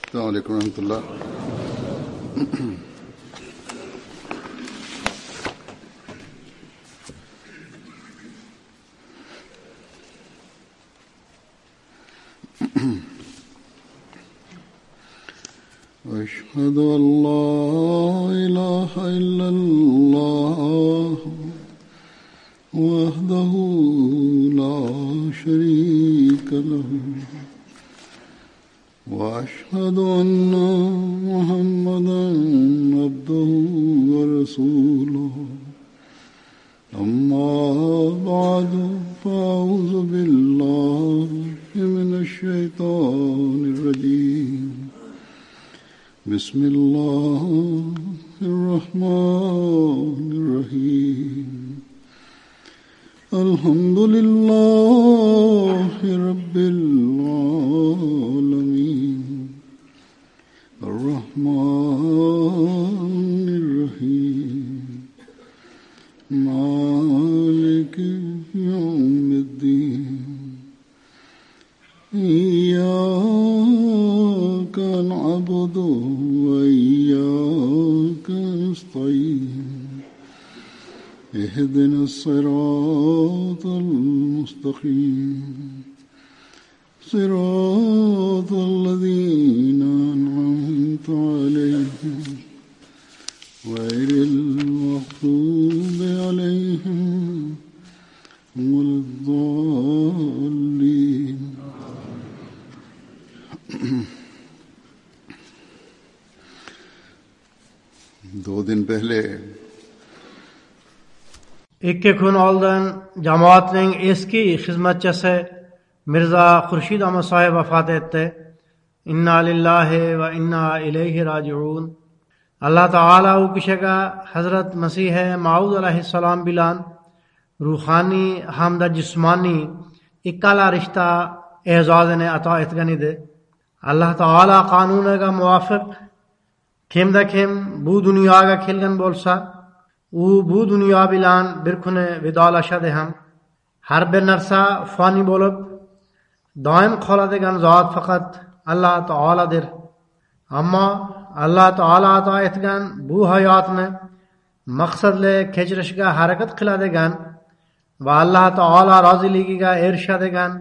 अस्सलामु अलैकुम रहमतुल्लाह। अशहदु अल्ला इलाहा इल्लल्लाह वहदहु ला शरीका लहु वअशहदु अन्ना मुहम्मदन अब्दुहु व रसूलुहु अम्मा बअदु फ़अऊज़ु बिल्लाहि मिनश शैतानिर रजीम। बिस्मिल्लाहिर रहमानिर रहीम। अल्हम्दुलिल्लाहि रब्बिल आलमीन अर्रहमानिर रहीम मालिकि यौमिद्दीन इय्याका नअबुदु व इय्याका नस्तईन اهدنا الصراط المستقيم صراط الذين أنعمت عليهم غير المغضوب عليهم ولا الضالين। दो दिन पहले İki gün oldun cemaatin eski hizmetçisi Mirza Khurşid Ahmet sahib vefat etti. İnna lillahi ve inna ileyhi raciun. Allah Teala o kişiga Hazret Mesih Maud aleyhisselam bilan ruhani hamda cismani ikkala rişta e'zazine ata etganidi. Allah Teala kanunaga muvafık kimda kim bu dunyoga kelgan bo'lsa u bu dunyo bilan bir kuni vidolashadi ham. Har bir narsa fani bo'lib doim qoladigan zot faqat Alloh taoladir. Ammo Alloh taolo ato etgan bu hayotni maqsadli kechirishga harakat qiladigan va Alloh taolo roziligiga erishadigan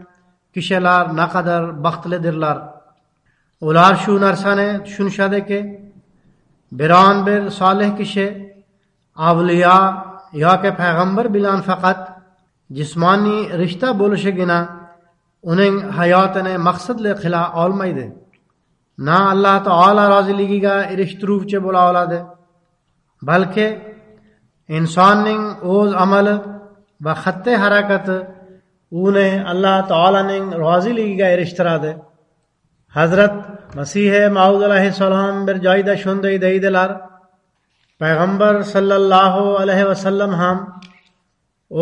kishilar naqadar baxtlidirlar. Ular shu narsani tushunishadiki, biron bir solih kishi avliyo yoki payg'ambar bilan faqat jismoniy rishta bo'lishigina uning hayotini maqsadli qila olmaydi. Na Alloh taolo roziligiga erishtiruvchi bo'la oladi, balki insonning o'z amali va xatti harakati uni Alloh taolaning roziligiga erishtiradi. Hazrat Masih Maud alayhissalom bir joyda shunday deydilar: Payg'ambar sallallohu alayhi vasallam ham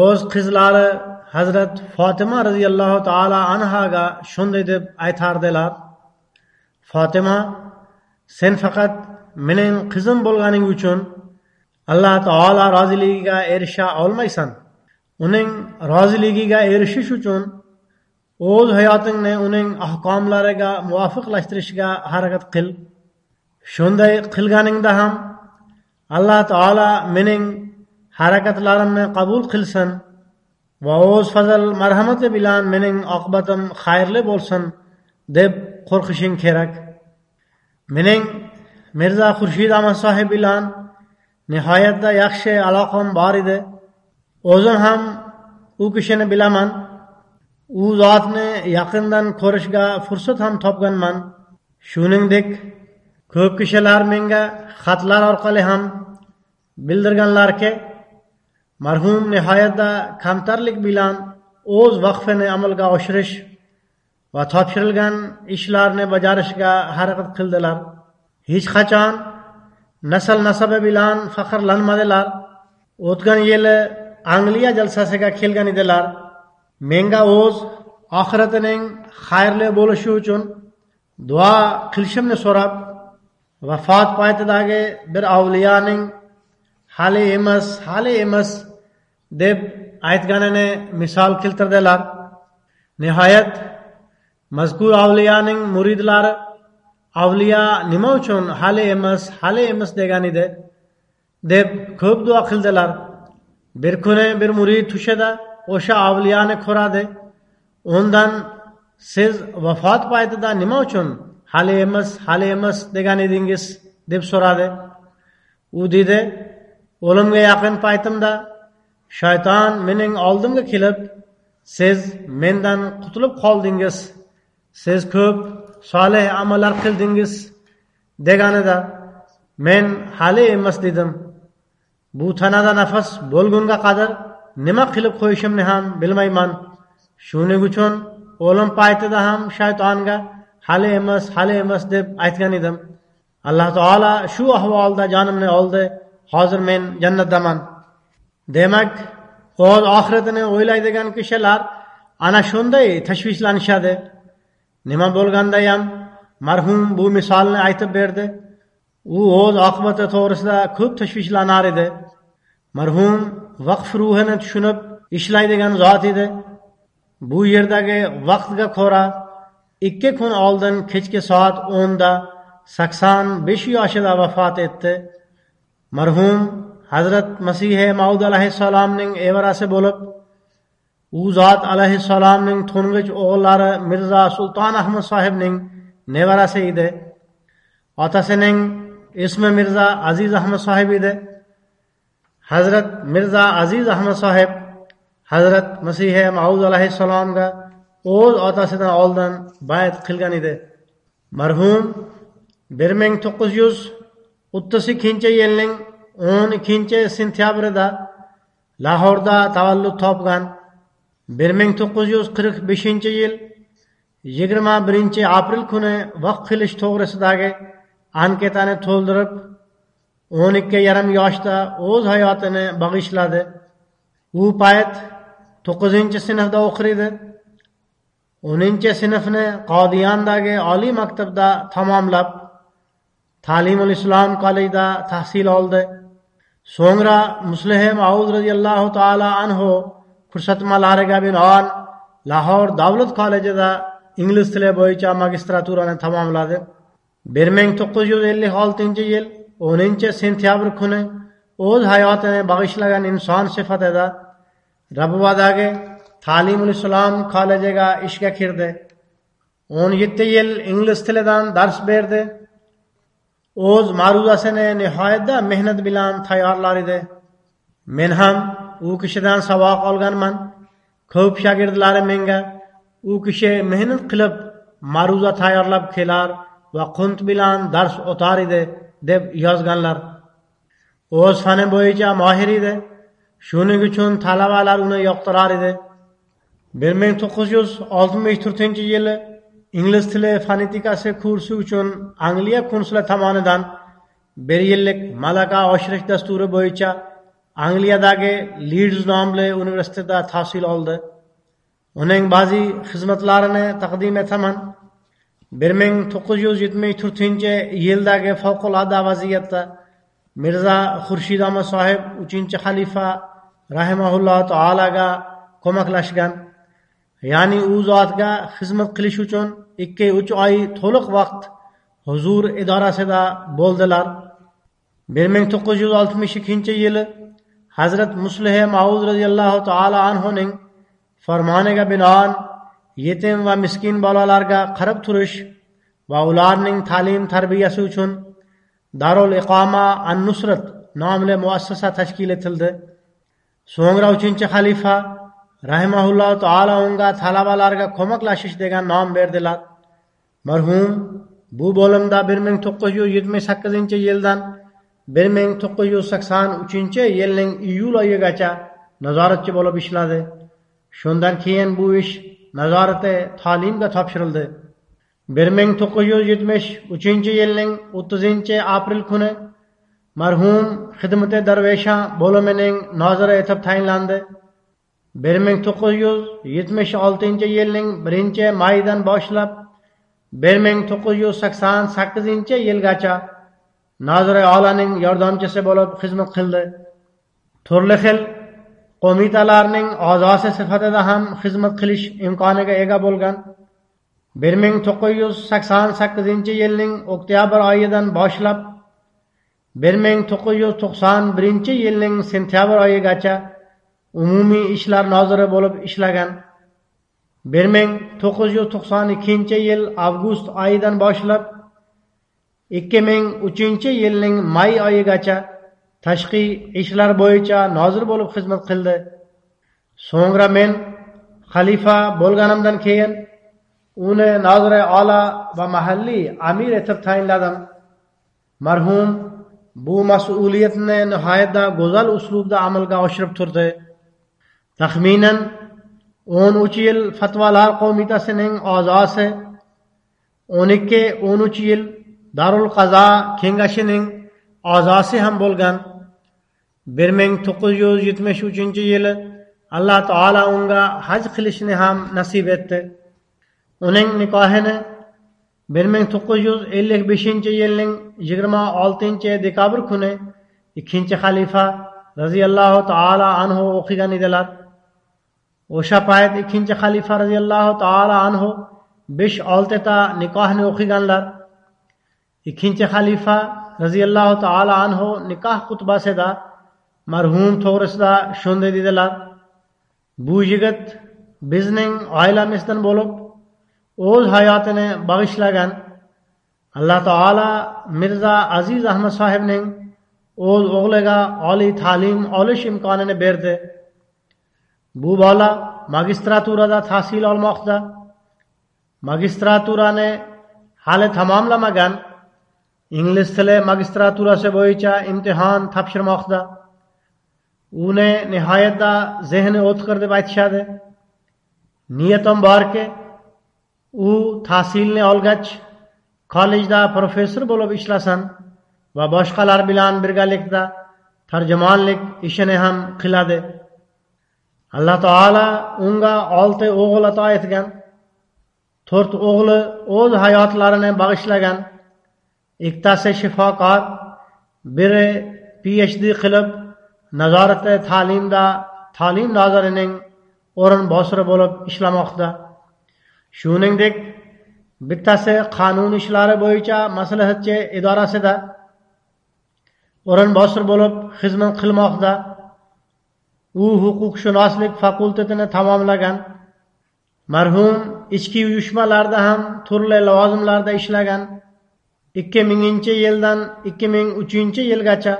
o'z qizlari Hazrat Fatima radhiyallohu ta'ala anhaga shunday deb aytardilar: Fatima, sen faqat mening qizim bo'lganing uchun Alloh taolo roziligiga erisha olmaysan. Uning roziligiga erishish uchun o'z hayotingni uning ahkomlariga muvofiqlashtirishga harakat qil. Shunday qilganingda ham Alloh taolo mening harakatlarimni qabul qilsin va o'z fazl marhamati bilan mening oqibatim xayrli bo'lsin deb qo'rqishing kerak. Mening Mirza Khurshid Ahmad sahib bilan nihoyatda yaxshi aloqam bor edi. O'zim ham u kishini bilaman. U zotni yaqindan ko'rishga fursat ham topganman. Shuningdek, ko'p kishilar menga xatlar orqali ham bildirganlarki, marhum nihoyatda kamtarlik bilan o'z vaqfini amalga oshirish va topshirilgan ishlarni bajarishga harakat qildilar. Hech qachon nasl nasabi bilan faxrlanmadilar. O'tgan yili Angliya jalsasiga kelgan edilar. Menga o'z oxiratining xayrli bo'lishi uchun duo qilishimni so'rab, vafot paytidagi bir avliyoning hali emas deb aytganini misol keltirdilar. Nihoyat mazkur avliyoning muridlari avliyo nima uchun hali emas degan edi deb ko'p duo qildilar. Bir kuni bir murid tushida o'sha avliyoni ko'radi. Undan siz vafot paytida nima uchun hali emas degan edingiz deb so'radi. U dedi, o'limga yaqin paytimda shayton mening oldimga kelib, siz mendan qutulib qoldingiz, siz ko'p solih amallar qildingiz deganida men hali emas dedim. Bu tanada nafas bo'lgunga qadar nima qilib qo'yishimni ham bilmayman. Shuning uchun o'lim paytida ham shaytonga hali emas deb aytgan edim. Alloh taolo shu ahvolda jonimni oldi. Hozir men jannatdaman. Demak, o'z oxiratini o'ylaydigan kishilar ana shunday tashvishlanishadi. Nima bo'lganda ham marhum bu misolni aytib berdi. U o'z oqibati to'g'risida ko'p tashvishlanar edi. Marhum vaqf ruhini tushunib ishlaydigan zot edi. Bu yerdagi vaqtga ko'ra 2 kun oldin kechki soat 10 da 85 yoshida vafot etdi. Marhum Hazrat Masih Maud alayhissalomning evarasi bo'lib, u zot alayhissalomning to'ng'ich o'g'illari Mirzo Sulton Ahmad sohibning nevarasi edi. Otasining ismi Mirzo Aziz Ahmad sohib edi. Hazrat Mirzo Aziz Ahmad sohib Hazrat Masih Maud alayhissalomga o'z otasidan oldin bay'at qilgan edi. Marhum 1932-yilning 12-sentyabrida Lahorda tavallud topgan. 1945-yil 21-aprel kuni vaqf qilish to'g'risidagi anketani to'ldirib 12,5 yoshda o'z hayotini bag'ishladi. U payt 9-sinfda o'qir edi. 10-sinfni Qodiyondagi oliy maktabda tamomlab, Ta'limul Islom kollejida tahsil oldi. So'ngra Muslih Maud radhiyallohu ta'ala anhu ko'rsatmalariga binoan Lahor davlat kollejida ingliz tili bo'yicha magistraturani tamomladi. 1956-yil 10-sentyabr kuni o'z hayotini bag'ishlagan inson sifatida Rabobadagi Ta'limul Islom kollejiga ishga kirdi. 17 yil ingliz tilidan dars berdi. O'z ma'ruzasini nihoyatda mehnat bilan tayyorlar edi. Men ham u kishidan saboq olganman. Ko'p shogirdlari menga u kishi mehnat qilib ma'ruza tayyorlab kelar va qunt bilan dars o'tar edi deb yozganlar. O'z fani bo'yicha mohir edi. Shuning uchun talabalar uni yoqtirar edi. 1964-yili ingliz tili fonetikasi kursi uchun Angliya konsulati tomonidan 1 yillik malaka oshirish dasturi bo'yicha Angliyadagi Leeds nomli universitetda tahsil oldi. Uning ba'zi xizmatlarini taqdim etaman. 1974-yildagi favqulodda vaziyatda Mirza Xurshid Ahmad sohib 3-xalifa rahimahulloh taolaga ko'maklashgan. Ya'ni u zotga xizmat qilish uchun 2-3 oy to'liq vaqt huzur idorasida bo'ldilar. 1962-yili Hazrat Muslih Maud radhiyallohu ta'ala anhuning farmoniga binoan yetim va miskin bolalarga qarab turish va ularning ta'lim tarbiyasi uchun Darul Iqoma An-Nusrat nomli muassasa tashkil etildi. So'ngra 3-xalifa rahimahulloh taolo unga talabalarga ko'maklashish degan nom berdilar. Marhum bu bo'limda 1978-yildan 1983-yilning iyul oyigacha nazoratchi bo'lib ishladi. Shundan keyin bu ish nazorati ta'limga topshirildi. 1973-yilning 30-aprel kuni marhum xizmati darveysha bo'limining noziri etib tayinlandi. 1976-yilning 1-maydan boshlab 1988-yilgacha nozir olaning yordamchisi bo'lib xizmat qildi. Turli xil qo'mitalarning a'zosi sifatida ham xizmat qilish imkoniga ega bo'lgan. 1988-yilning oktyabr oyidan boshlab 1991-yilning sentyabr oyigacha umumiy ishlar noziri bo'lib ishlagan. 1992-yil avgust oyidan boshlab 2003-yilning may oyigacha tashqi ishlar bo'yicha nozir bo'lib xizmat qildi. So'ngra men xalifa bo'lganimdan keyin uni nozir ola va mahalliy amir etib tayinladim. Marhum bu mas'uliyatni nihoyatda go'zal uslubda amalga oshirib turdi. Taxminan 13 yil fatvolar qo'mitasining a'zosi, 12-13 yil Darul Qazo kengashining a'zosi ham bo'lgan. 1973-yili Alloh taolo unga haj qilishni ham nasib etdi. Uning nikohini 1955-yilning 26-dekabr kuni ikkinchi xalifa raziyallohu taolo anhu o'qigan edilar. O'sha payt ikkinchi xalifa raziyallohu taolo anhu 5-6 ta nikohni o'qiganlar. Ikkinchi xalifa raziyallohu taolo anhu nikoh xutbasida marhum to'g'risida shunday dedilar: bu yigit bizning oilamizdan bo'lib o'z hayotini bag'ishlagan. Alloh taolo Mirza Aziz Ahmad sohibning o'z o'g'liga oliy ta'lim olish imkonini berdi. Bu bola magistraturada tahsil olmoqda. Magistraturani hali tamomlamagan. Ingliz tili magistraturasi bo'yicha imtihon topshirmoqda. Uni nihoyatda zehni o'tkir deb aytishadi. Niyatim borki, u tahsilni olgach kollejda professor bo'lib ishlasin va boshqalar bilan birgalikda tarjimonlik ishini ham qiladi. Alloh taolo unga 6 o'g'il ato etgan. 4 o'g'li o'z hayotlarini bag'ishlagan. Ikkitasi shifokor, biri PhD qilib nazorati ta'limda ta'lim nozirining o'rinbosari bo'lib ishlamoqda. Shuningdek, bittasi qonun ishlari bo'yicha maslahatchi idorasida o'rinbosar bo'lib xizmat qilmoqda. U huquqshunoslik fakultetini tamomlagan. Marhum ichki uyushmalarda ham turli lavozimlarda ishlagan. 2000-yildan 2003-yilgacha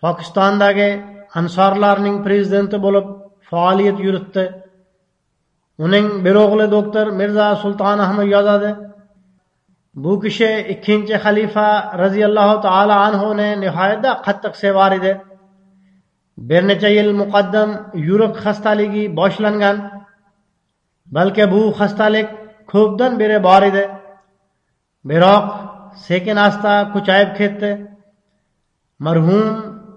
Pokistondagi Ansorlarning prezidenti bo'lib faoliyat yuritdi. Uning bir o'g'li doktor Mirza Sulton Ahmad yozadi: bu kishi ikkinchi xalifa raziyallohu taolo anhuni nihoyatda qattiq sevar edi. Bir necha yil muqaddam yurak xastaligi boshlangan. Balki bu xastalik ko'pdan beri bor edi. Biroq sekin asta kuchayib ketdi. Marhum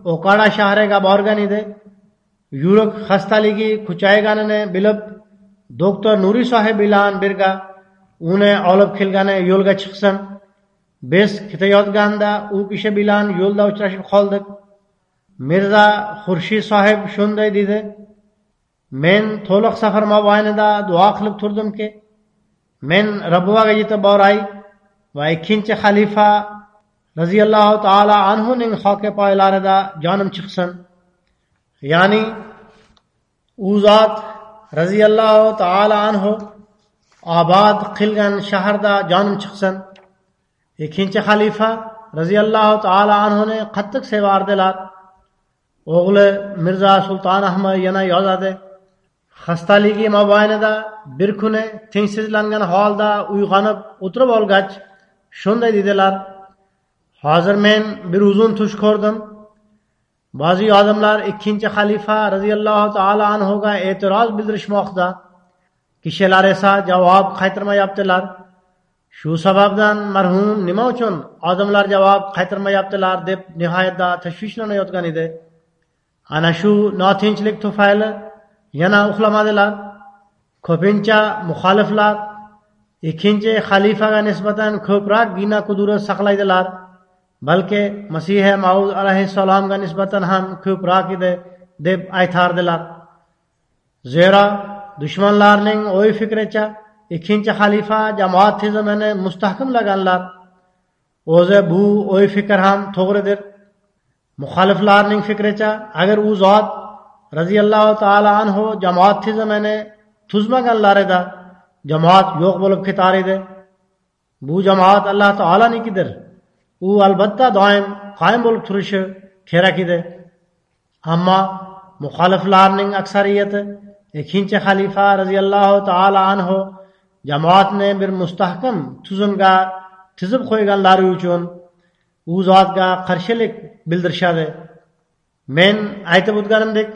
Okada shahriga borgan edi. Yurak xastaligi kuchayganini bilib, doktor Nuri sohib bilan birga uni olib kelgani yo'lga chiqsin. Biz ketayotganda u kishi bilan yo'lda uchrashib qoldik. Mirza Xurshid sohib shunday dedi: men to'liq safar mobaynida duo qilib turdimki, men Rabbuga yetib boray va ikkinchi xalifa raziyallohu taolo anhuning xoki poylarida jonim chiqsin. Ya'ni u zot raziyallohu taolo anhu obod qilgan shaharda jonim chiqsin. Ikkinchi xalifa raziyallohu taolo anhuni qattiq sevardilar. O'g'li Mirza Sulton Ahmad yana yozadi: xastaligi mobaynida bir kuni tengsizlangan holda uyg'onib o'tirib olgach shunday dedilar: hozir men bir uzun tush ko'rdim. Ba'zi odamlar ikkinchi xalifa raziyallohu taolo anhuga e'tiroz bildirishmoqda. Kishilar esa javob qaytarmayaptilar. Shu sababdan marhum nima uchun odamlar javob qaytarmayaptilar deb nihoyatda tashvishlanayotgan edi. Ana shu notinchlik tufayli yana uxlamadilar. Ko'pincha muxoliflar ikkinchi xalifaga nisbatan ko'proq gina qudrat saqlaydilar. Balki Masih Maud alayhissalomga nisbatan ham ko'proq edi deb aytardilar. Zero dushmanlarning o'y fikricha ikkinchi xalifa jamoat tizimini mustahkamlaganlar. O'zi bu o'y fikr ham to'g'ridir. Muxoliflarning fikricha, agar u zot radhiyallohu ta'ala anhu jamoat tizimini tuzmaganlarida jamoat yo'q bo'lib ketar edi. Bu jamoat Alloh taolanikidir. U albatta doim qoyim bo'lib turishi kerak edi. Ammo muxoliflarning aksariyati ikkinchi xalifa radhiyallohu ta'ala anhu jamoatni bir mustahkam tuzumga tizib qo'yganlari uchun u zotga qarshilik bildirishadi. Men aytib o'tganimdek,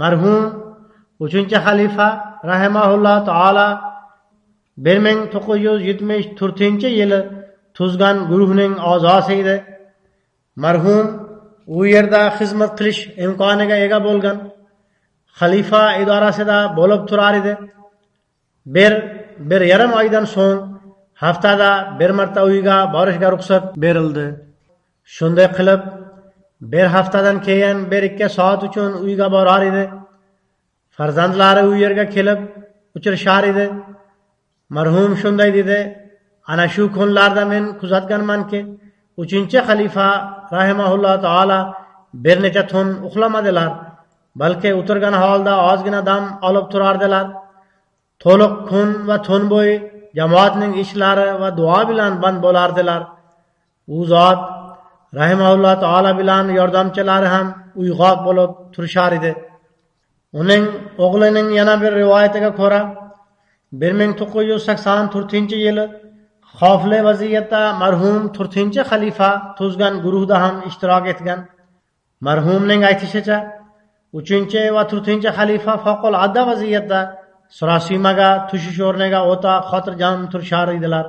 marhum 3-xalifa rahimahulloh taolo 1974-yili tuzgan guruhning a'zosi edi. Marhum u yerda xizmat qilish imkoniga ega bo'lgan. Xalifa idorasida bo'lib turar edi. Bir yarim oydan so'ng haftada bir marta uyiga borishga ruxsat berildi. Shunday qilib, bir haftadan keyin 1-2 soat uchun uyiga borar edi. Farzandlari u yerga kelib uchrashar edi. Marhum shunday dedi: ana shu kunlarda men kuzatganmanki, 3-xalifa rahimahulloh taolo bir necha tun uxlamadilar, balki o'tirgan holda ozgina dam olib turardilar. To'liq kun va tun bo'yi jamoatning ishlari va duo bilan band bo'lardilar. U zot rahimahulloh taolo bilan yordamchilari ham uyg'oq bo'lib turishar edi. Uning o'g'lining yana bir rivoyatiga ko'ra 1984-yili xavfli vaziyatda marhum 4-xalifa tuzgan guruhda ham ishtirok etgan. Marhumning aytishicha, 3 va 4-xalifa favqulodda vaziyatda Sarosimaga tushish o'rniga o'ta xotirjam turishar edilar.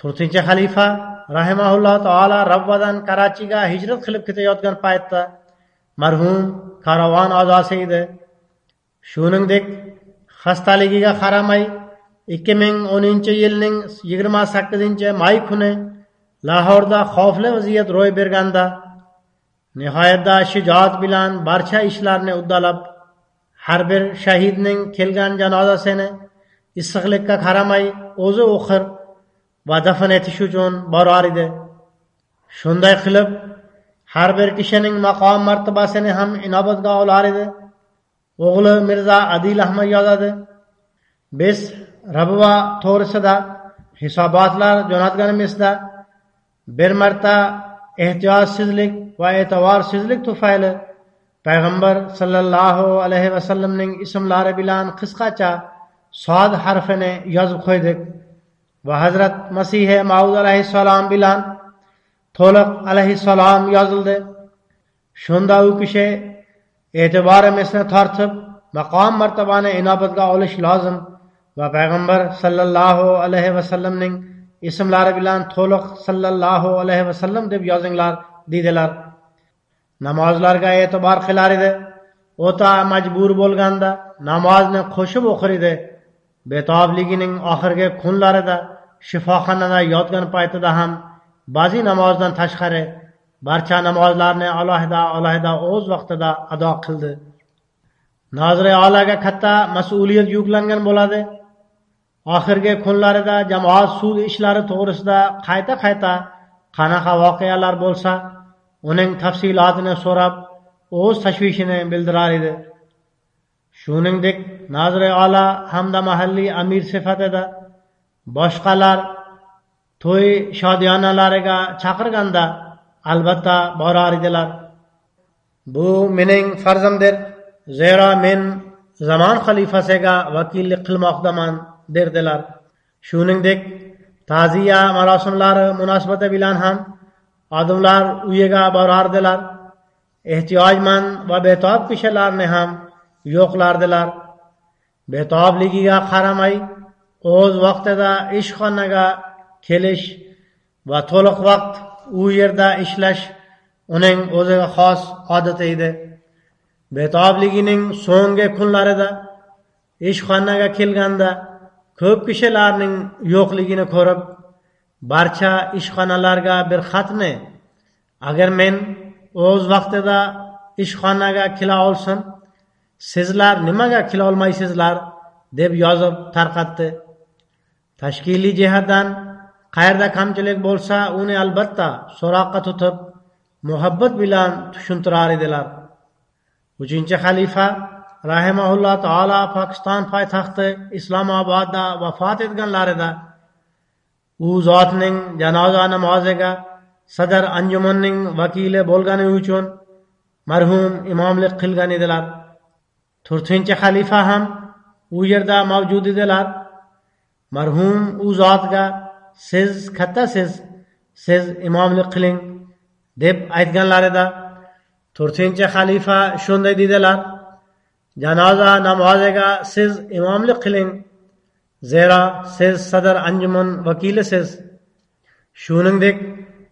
4-xalifa rahimahulloh taolo Rabbadan Karachiga hijrat qilib ketayotgan paytda marhum karavon a'zosi edi. Shuningdek, xastaligiga qaramay 2010-yilning 28-may kuni Lahorda xavfli vaziyat ro'y berganda nihoyatda shijoat bilan barcha ishlarni uddalab, har bir shahidning kelgan janozasini issiqlikka qaramay o'zi o'qir va dafn etish uchun borar edi. Shunday qilib, har bir kishining maqom martabasini ham inobatga olar edi. O'g'li Mirza Adil Ahmad yozadi: biz Rabuva to'g'risida hisobotlar jo'natganimizda bir marta ehtiyotsizlik va e'tiborsizlik tufayli payg'ambar sallallohu alayhi vasallamning ismlari bilan qisqacha Sod harfini yozib qo'ydik va Hazrat Masih Maud alayhissalom bilan to'liq alayhissalom yozildi. Shunda u kishi e'tiborimizni tortib, maqom martabani inobatga olish lozim va payg'ambar sallallohu alayhi vasallamning ismlari bilan to'liq sallallohu alayhi vasallam deb yozinglar dedilar. Namozlarga e'tibor qilar edi. O'ta majbur bo'lganda namozni qo'shib o'qir edi. Betobligining oxirgi kunlarida shifoxonada yotgan paytida ham ba'zi namozdan tashqari barcha namozlarni alohida o'z vaqtida ado qildi. Nozir Olaga katta mas'uliyat yuklangan bo'ladi. Oxirgi kunlarida jamoat sud ishlari to'g'risida qayta qanaqa voqealar bo'lsa, uning tafsilotini so'rab, o'z tashvishini bildirar edi. Shuningdek, Nozir Ola hamda mahalliy amir sifatida boshqalar to'y shodiyonalariga chaqirganda albatta borar edilar. Bu mening farzimdir, zero men zamon xalifasiga vakillik qilmoqdaman derdilar. Shuningdek, ta'ziya marosimlari munosabati bilan ham odamlar uyiga borardilar. Ehtiyojmand va betob kishilarni ham yo'qlardilar. Betobligiga qaramay, o'z vaqtida ishxonaga kelish va to'liq vaqt u yerda ishlash uning o'ziga xos odati edi. Betobligining so'nggi kunlarida ishxonaga kelganda ko'p kishilarning yo'qligini ko'rib, barcha ishxonalarga bir xatni agar men o'z vaqtida ishxonaga kela olsam, sizlar nimaga kela olmaysizlar deb yozib tarqatdi. tashkiliy jihatdan qayerda kamchilik bo'lsa uni albatta so'roqqa tutib muhabbat bilan tushuntirar edilar. 3-xalifa rahimahulloh taolo Pokiston poytaxti Islomobodda vafot etganlarida u zotning janoza namoziga sadr anjumanning vakili bo'lgani uchun marhum imomlik qilgan edilar. 4-xalifa ham u yerda mavjud edilar. Marhum u zotga siz kattasiz, siz imomlik qiling deb aytganlarida 4-xalifa shunday dedilar: janoza namoziga siz imomlik qiling, zero siz sadr anjuman vakilisiz. Shuningdek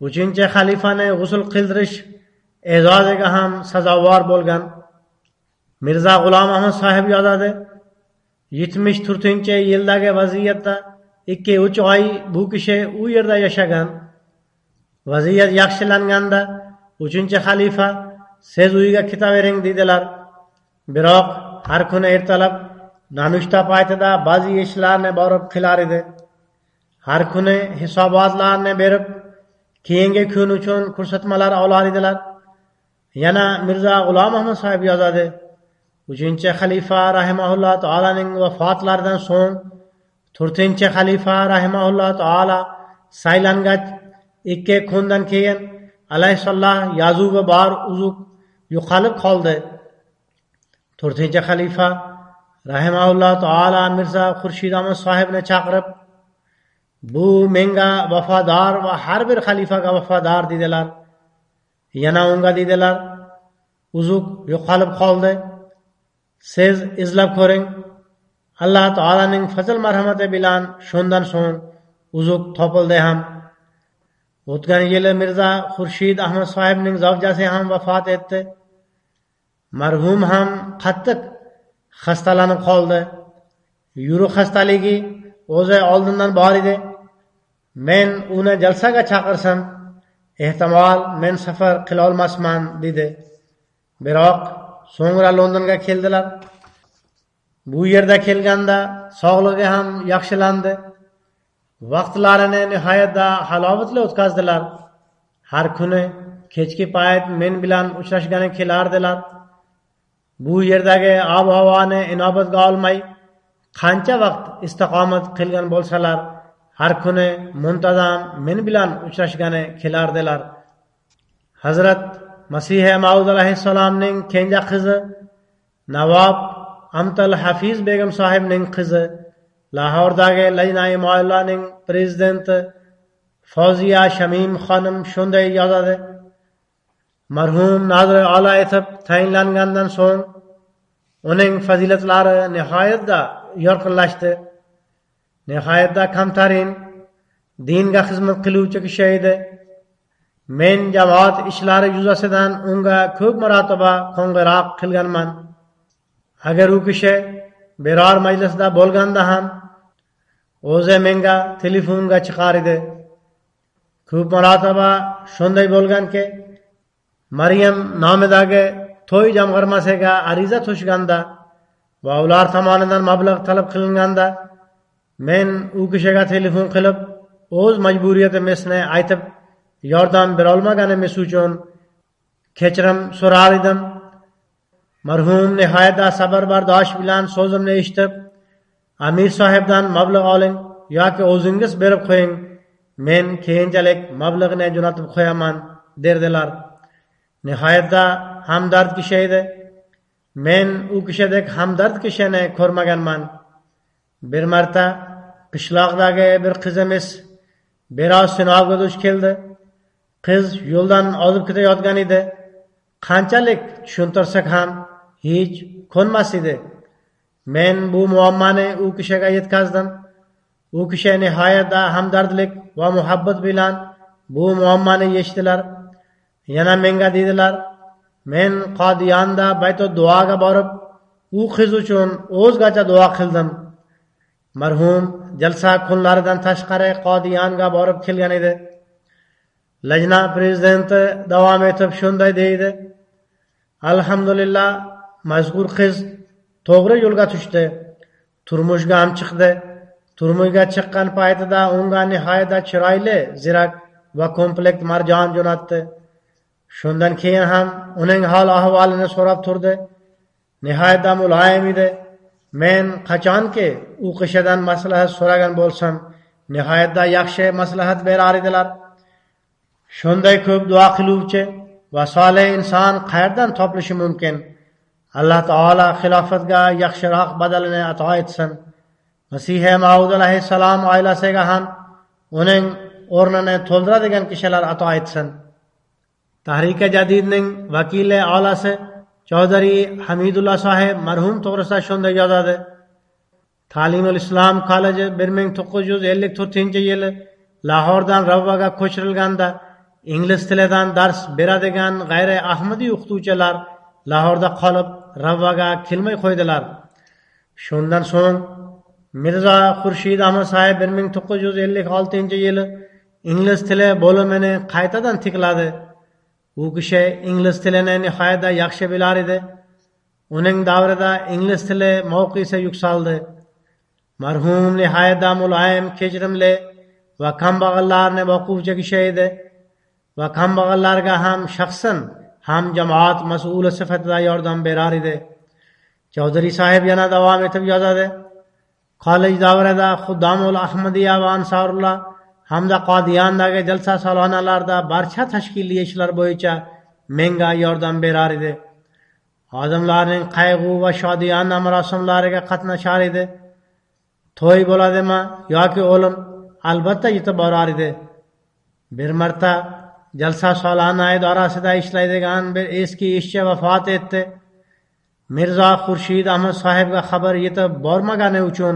3-xalifani g'usl qildirish e'zoziga ham sazovor bo'lgan. Mirza G'ulom Ahmad sohib yozadi: 74-yildagi vaziyatda 2-3 oy bu kishi u yerda yashagan. Vaziyat yaxshilanganda 3-xalifa siz uyga ketavering dedilar. Biroq har kuni ertalab nonushta paytida ba'zi ishlarni borib qilar edi. Har kuni hisobotlarni berib, keyingi kun uchun ko'rsatmalar olar edilar. Yana Mirza G'ulom Ahmad sohib yozadi: 3-xalifa rahimahulloh taolaning vafotlaridan so'ng 4-xalifa rahimahulloh taolo saylangach 2 kundan keyin alayhissalom yozuvi bor uzuk yo'qolib qoldi. 4-xalifa rahimahulloh taolo Mirza Xurshid Ahmad sohibni chaqirib, bu menga vafodor va har bir xalifaga vafodor dedilar. Yana unga dedilar: uzuk yo'qolib qoldi, siz izlab ko'ring. Alloh taolaning fazl marhamati bilan shundan so'ng uzuk topildi ham. O'tgan yili Mirza Xurshid Ahmad sohibning zavjasi ham vafot etdi. Marhum ham qattiq xastalanib qoldi. Yurak xastaligi o'zi oldindan bor edi. Men uni jalsaga chaqirsam, ehtimol men safar qila olmasman dedi. Biroq so'ngra Londonga keldilar. Bu yerda kelganda sog'ligi ham yaxshilandi. Vaqtlarini nihoyatda halovatli o'tkazdilar. Har kuni kechki payt men bilan uchrashgani kelardilar. Bu yerdagi ob-havoni inobatga olmay, qancha vaqt istiqomat qilgan bo'lsalar, har kuni muntazam men bilan uchrashgani kelardilar. Hazrat Masih Maud alayhissalomning kenja qizi Navob Amtal Hafiz begim sohibning qizi, Lahordagi Lajnai Mo'allaning prezidenti Foziya Shamim xonim shunday yozadi: marhum nazri ola etib tayinlangandan so'ng uning fazilatlari nihoyatda yorqinlashdi. Nihoyatda kamtarin, dinga xizmat qiluvchi kishi edi. Men jamoat ishlari yuzasidan unga ko'p marotaba qo'ng'iroq qilganman. Agar u kishi biror majlisda bo'lganda ham o'zi menga telefonga chiqar edi. Ko'p marotaba shunday bo'lganki, Maryam nomidagi to'y jamg'armasiga ariza tushganda va ular tomonidan mablag' talab qilinganda men u kishiga telefon qilib o'z majburiyatimizni aytib yordam bera olmaganimiz uchun kechirim so'rar edim. Marhum nihoyatda sabr bardosh bilan so'zimni eshitib, amir sohibdan mablag' oling yoki o'zingiz berib qo'ying, men keyinchalik mablag'ni jo'natib qo'yaman derdilar. Nihoyatda hamdard kishi edi. Men u kishidek hamdard kishini ko'rmaganman. Bir marta qishloqdagi bir qizimiz biroz sinovga duch keldi. Qiz yo'ldan ozib ketayotgan edi. Qanchalik tushuntirsak ham hech ko'nmas edi. Men bu muammoni u kishiga yetkazdim. U kishi nihoyatda hamdardlik va muhabbat bilan bu muammoni yechdilar. Yana menga dedilar: men Qodiyonda baytu duoga borib, u qiz uchun o'zgacha duo qildim. Marhum jalsa kunlaridan tashqari Qodiyonga borib kelgan edi. Lajna prezidenti davom etib shunday deydi: alhamdulillah, mazkur qiz to'g'ri yo'lga tushdi, turmushga ham chiqdi. turmuyga chiqqan paytida unga nihoyatda chiroyli, zirak va komplekt marjon jo'natdi. Shundan keyin ham uning hol ahvolini so'rab turdi. Nihoyatda muloyim edi. Men qachonki u kishidan maslahat so'ragan bo'lsam, nihoyatda yaxshi maslahat berar edilar. Shunday ko'p duo qiluvchi va solih inson qayerdan topilishi mumkin? Alloh taolo xilofatga yaxshiroq badalini ato etsin. Masih Maud alayhissalom oilasiga ham uning o'rnini to'ldiradigan kishilar ato etsin. Tahrika Jadidning vakili olasi Chaudhary Hamidullah sohib marhum to'g'risida shunday yozadi. Ta'limul Islom kolleji 1954-yili Lahordan Ravvaga ko'chirilganda ingliz tilidan dars beradigan g'ayri ahmadiy o'qituvchilar Lahorda qolib Ravvaga kelmay qo'ydilar. Shundan so'ng Mirzo Xurshid Ahmad sohib 1956-yili ingliz tili bo'limini qaytadan tikladi. U kishi ingliz tilini nihoyatda yaxshi bilar edi. Uning davrida ingliz tili mavqesi yuksaldi. Marhum nihoyatda muloyim, kechirimli va kambag'allarni boquvchi kishi edi va kambag'allarga ham shaxsan ham jamoat mas'uli sifatida yordam berar edi. Chaudhary sohib yana davom etib yozadi. Kollej davrida Xuddamul Ahmadiyya va Ansorullah hamda Qodiyondagi jalsa salonalarda barcha tashkiliy ishlar bo'yicha menga yordam berar edi. Odamlarning qayg'u va shodiyona marosimlariga qatnashar edi. To'y bo'ladimi yoki o'lim, albatta yetib borar edi. Bir marta jalsa salona idorasida ishlaydigan bir eski ishchi vafot etdi. Mirzo Xurshid Ahmad sohibga xabar yetib bormagani uchun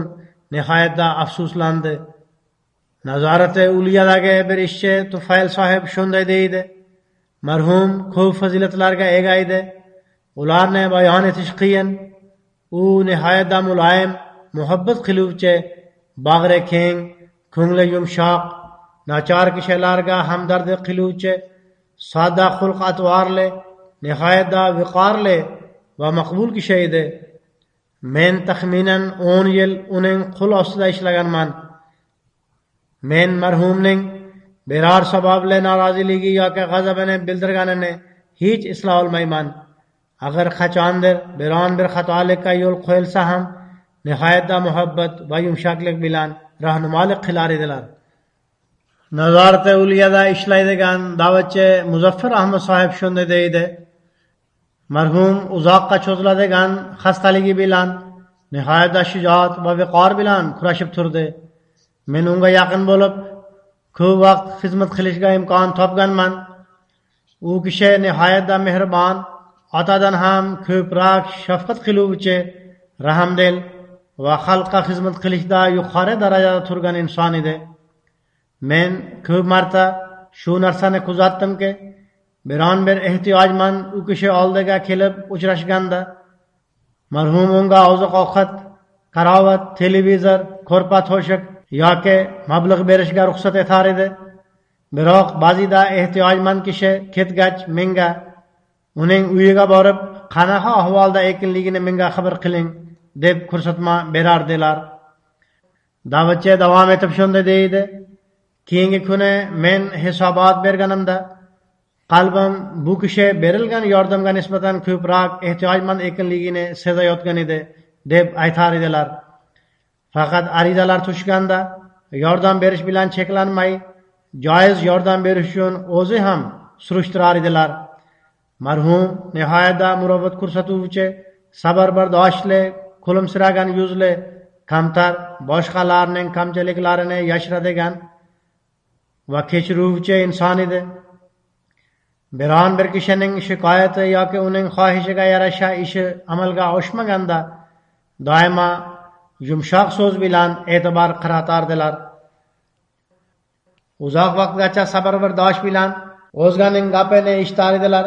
nihoyatda afsuslandi. Nazorati uliyadagi bir ishchi Tufayl sohib shunday deydi. Marhum ko'p fazilatlarga ega edi. Ularni bayon etish qiyin. U nihoyatda muloyim, muhabbat qiluvchi, bag'ri keng, ko'ngli yumshoq, nachar kishilarga hamdardlik qiluvchi, sodda xulq atvorli, nihoyatda viqorli va maqbul kishi edi. Men taxminan 10 yil uning qo'l ostida ishlaganman. Men marhumning biror sababli noroziligi yoki g'azabini bildirganini hech esla olmayman. Agar qachondir biron bir xatolikka yo'l qo'yilsa ham nihoyatda muhabbat va yumshoqlik bilan rahnumolik qilar edilar. Nazorati uliyada ishlaydigan da'vatchi Muzaffar Ahmad sohib shunday deydi. Marhum uzoqqa cho'ziladigan xastaligi bilan nihoyatda shijoat va viqor bilan kurashib turdi. Men unga yaqin bo'lib, ko'p vaqt xizmat qilishga imkon topganman. U kishi nihoyatda mehribon, otadan ham ko'proq shafqat qiluvchi, rahmdil va xalqqa xizmat qilishda yuqori darajada turgan inson edi. Men ko'p marta shu narsani kuzatdimki, biron bir ehtiyojmand u kishi oldiga kelib uchrashganda marhum unga oziq-ovqat, qarovat, televizor, ko'rpa to'shak yoki mablag' berishga ruxsat etar edi. Biroq ba'zida ehtiyojmand kishi ketgach menga uning uyiga borib, qanaqa ahvolda ekanligini menga xabar qiling deb ko'rsatma berardilar. Da'vatchi davom etib shunday deydi. Keyingi kuni men hisobot berganimda qalbim bu kishi berilgan yordamga nisbatan ko'proq ehtiyojmand ekanligini sezayotgan edi deb aytar edilar. Faqat arizalar tushganda yordam berish bilan cheklanmay, joiz yordam berish uchun o'zi ham surishtirar edilar. Marhum nihoyatda muruvvat ko'rsatuvchi, sabr-bardoshli, kulimsiragan yuzli, kamtar, boshqalarning kamchiliklarini yashiradigan va kechiruvchi inson edi. Biron bir kishining shikoyati yoki uning xohishiga yarasha ishi amalga oshmaganda doimo yumshoq so'z bilan e'tibor qaratardilar. Uzoq vaqtgacha sabr-bardosh bilan o'zganing gapini eshitar edilar.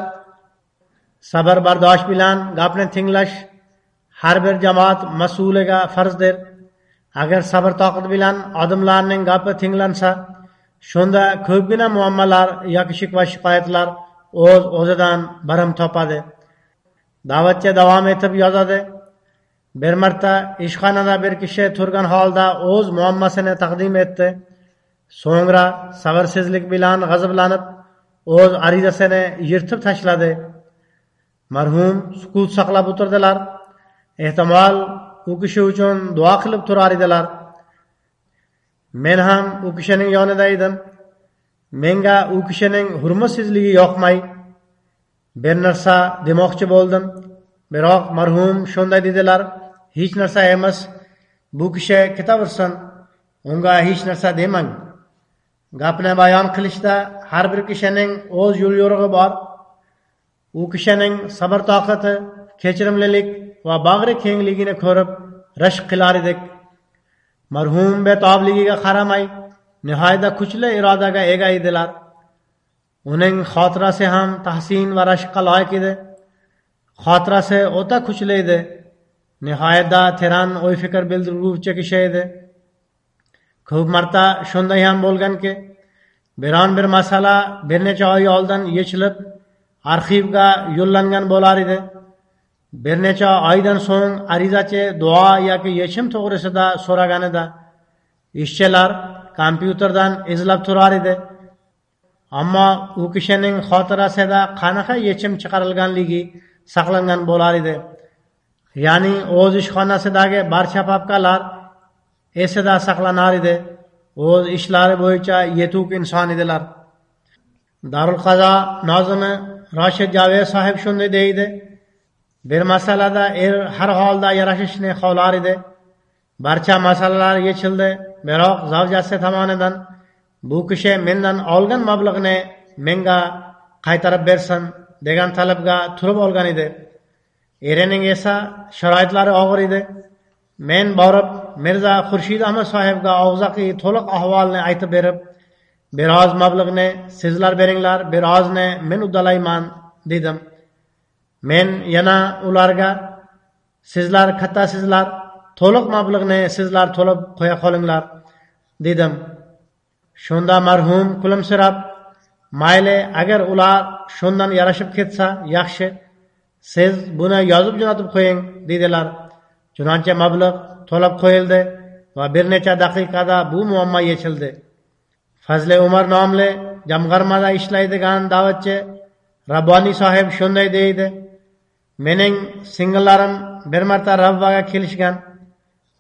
Sabr-bardosh bilan gapni tinglash har bir jamoat mas'uliga farzdir. Agar sabr-toqat bilan odamlarning gapi tinglansa, shunda ko'pgina muammolar yoki shikva shikoyatlar o'zidan baram topadi. Da'vatchi davom etib yozadi. bir marta ishxonada bir kishi turgan holda o'z muammosini taqdim etdi. So'ngra sabrsizlik bilan g'azablanib o'z arizasini yirtib tashladi. Marhum sukut saqlab o'tirdilar. Ehtimol u kishi uchun duo qilib turar edilar. Men ham u kishining yonida edim. Menga u kishining hurmatsizligi yoqmay bir narsa demoqchi bo'ldim. Biroq marhum shunday dedilar: hech narsa emas, bu kishi ketaversin, unga hech narsa demang. Gapni bayon qilishda har bir kishining o'z yo'l yo'rig'i bor. U kishining sabr toqati, kechirimlilik va bag'ri kengligini ko'rib rashk qilar edik. Marhum betobligiga qaramay nihoyatda kuchli irodaga ega edilar. Uning xotirasi ham tahsin va rashqqa loyiq edi. Xotirasi o'ta kuchli edi. Nihoyatda teran o'y fikr bildiruvchi kishi edi. Ko'p marta shunday ham bo'lganki, biron bir masala bir necha oy oldin yechilib, arxivga yo'llangan bo'lar edi. Bir necha oydan so'ng arizachi duo yoki yechim to'g'risida so'raganida ishchilar kompyuterdan izlab turar edi. Ammo u kishining xotirasida qanaqa yechim chiqarilganligi saqlangan bo'lar edi. Ya'ni o'z ishxonasidagi barcha papkalar esida saqlanar edi. O'z ishlari bo'yicha yetuk inson edilar. Darul Qazo nozimi Rashid Javed sohib shunday deydi: bir masalada har holda yarashishni xohlar edi. Barcha masalalar yechildi, biroq zavjasi tomonidan bu kishi mendan olgan mablag'ni menga qaytarib bersin degan talabga turib olgan edi. Erining esa sharoitlari og'ir edi. Men borib Mirza Xurshid Ahmad sohibga og'zaki to'liq ahvolni aytib berib, biroz mablag'ni sizlar beringlar, birozni men uddalayman dedim. Men yana ularga sizlar kattasizlar, to'liq mablag'ni sizlar to'lab qo'ya qolinglar dedim. Shunda marhum kulimsirab, mayli, agar ular shundan yarashib ketsa yaxshi, siz buni yozib jo'natib qo'ying dedilar. Chunonchi mablag' to'lab qo'yildi va bir necha daqiqada bu muammo yechildi. Fazli Umar nomli jamg'armada ishlaydigan da'vatchi Rabboniy sohib shunday deydi: mening singillarim bir marta Rabbaga kelishgan.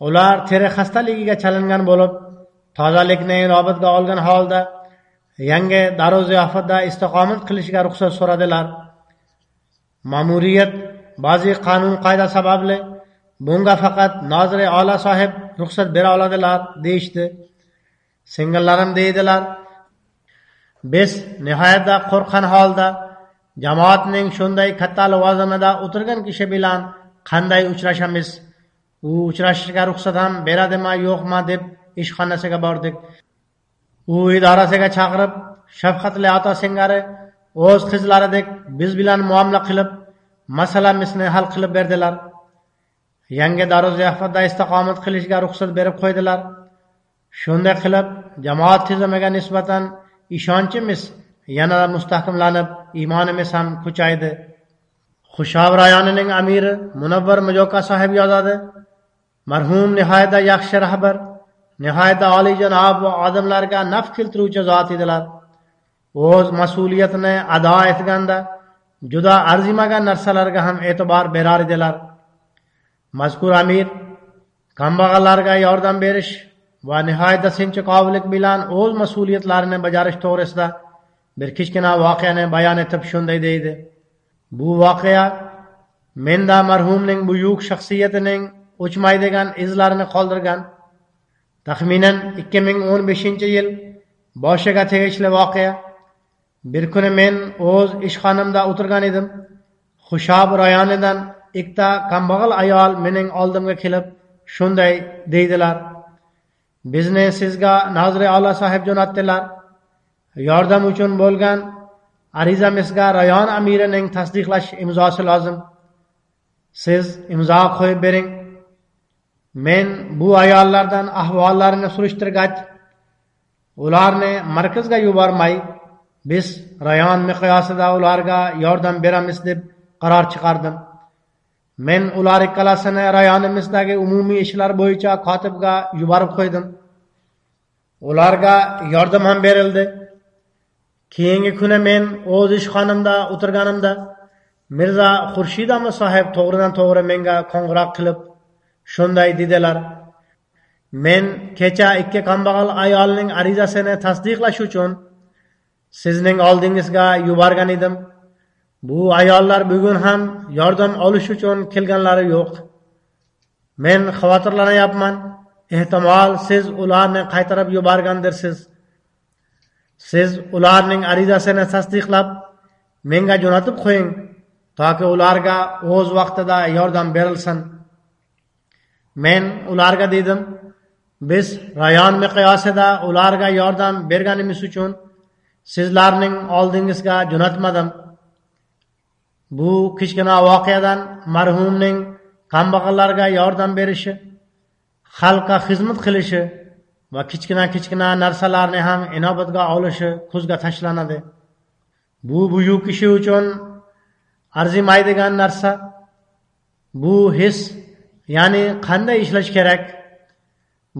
Ular teri xastaligiga chalingan bo'lib, tozalikni inobatga olgan holda yangi daruz ziyofatda istiqomat qilishga ruxsat so'radilar. Ma'muriyat ba'zi qonun qoida sababli bunga faqat Noziri Ola sohib ruxsat bera oladilar deyishdi. Singillarim deydilar: biz nihoyatda qo'rqqan holda jamoatning shunday katta lavozimida o'tirgan kishi bilan qanday uchrashamiz? U uchrashishga ruxsat ham beradimi yo'qmi deb ishxonasiga bordik. U idorasiga chaqirib, shafqatli ota singari o'z qizlaridek biz bilan muomala qilib, masalamizni hal qilib berdilar. Yangi daruz ziyofatda istiqomat qilishga ruxsat berib qo'ydilar. Shunday qilib, jamoat tizimiga nisbatan ishonchimiz yanada mustahkamlanib, iymonimiz ham kuchaydi. Xushob rayonining amiri Munavvar Mujoka sohib yozadi: marhum nihoyatda yaxshi rahbar, nihoyatda oliyjanob va odamlarga naf keltiruvchi zot edilar. O'z mas'uliyatini ado etganda juda arzimagan narsalarga ham e'tibor berar edilar. Mazkur amir kambag'allarga yordam berish va nihoyatda sinchiqovlik bilan o'z mas'uliyatlarini bajarish to'g'risida bir kichkina voqeani bayon etib shunday deydi: bu voqea menda marhumning buyuk shaxsiyatining o'chmaydigan izlarini qoldirgan. Taxminan 2015-yil boshiga tegishli voqea. Bir kuni men o'z ishxonamda o'tirgan edim. Xushob rayonidan ikkita kambag'al ayol mening oldimga kelib shunday deydilar: bizni sizga Noziri Ola sohib jo'natdilar. Yordam uchun bo'lgan arizamizga rayon amirining tasdiqlash imzosi lozim. Siz imzo qo'yib bering. Men bu ayollardan ahvollarini surishtirgach, ularni markazga yubormay, biz rayon miqyosida ularga yordam beramiz deb qaror chiqardim. Men ular ikkalasini rayonimizdagi umumiy ishlar bo'yicha kotibga yuborib qo'ydim. Ularga yordam ham berildi. Keyingi kuni men o'z ishxonamda o'tirganimda Mirza Xurshid Ahmad sohib to'g'ridan to'g'ri menga qo'ng'iroq qilib shunday dedilar: men kecha ikki kambag'al ayolning arizasini tasdiqlash uchun sizning oldingizga yuborgan edim. Bu ayollar bugun ham yordam olish uchun kelganlari yo'q. Men xavotirlanyapman. Ehtimol siz ularni qaytarib yuborgandirsiz. Siz ularning arizasini tasdiqlab menga jo'natib qo'ying, toki ularga o'z vaqtida yordam berilsin. Men ularga dedim: biz rayon miqyosida ularga yordam berganimiz uchun sizlarning oldingizga jo'natmadim. Bu kichkina voqeadan marhumning kambag'allarga yordam berishi, xalqqa xizmat qilishi va kichkina narsalarni ham inobatga olishi ko'zga tashlanadi. Bu buyuk ishi uchun arzimaydigan narsa. Bu his, ya'ni qanday ishlash kerak,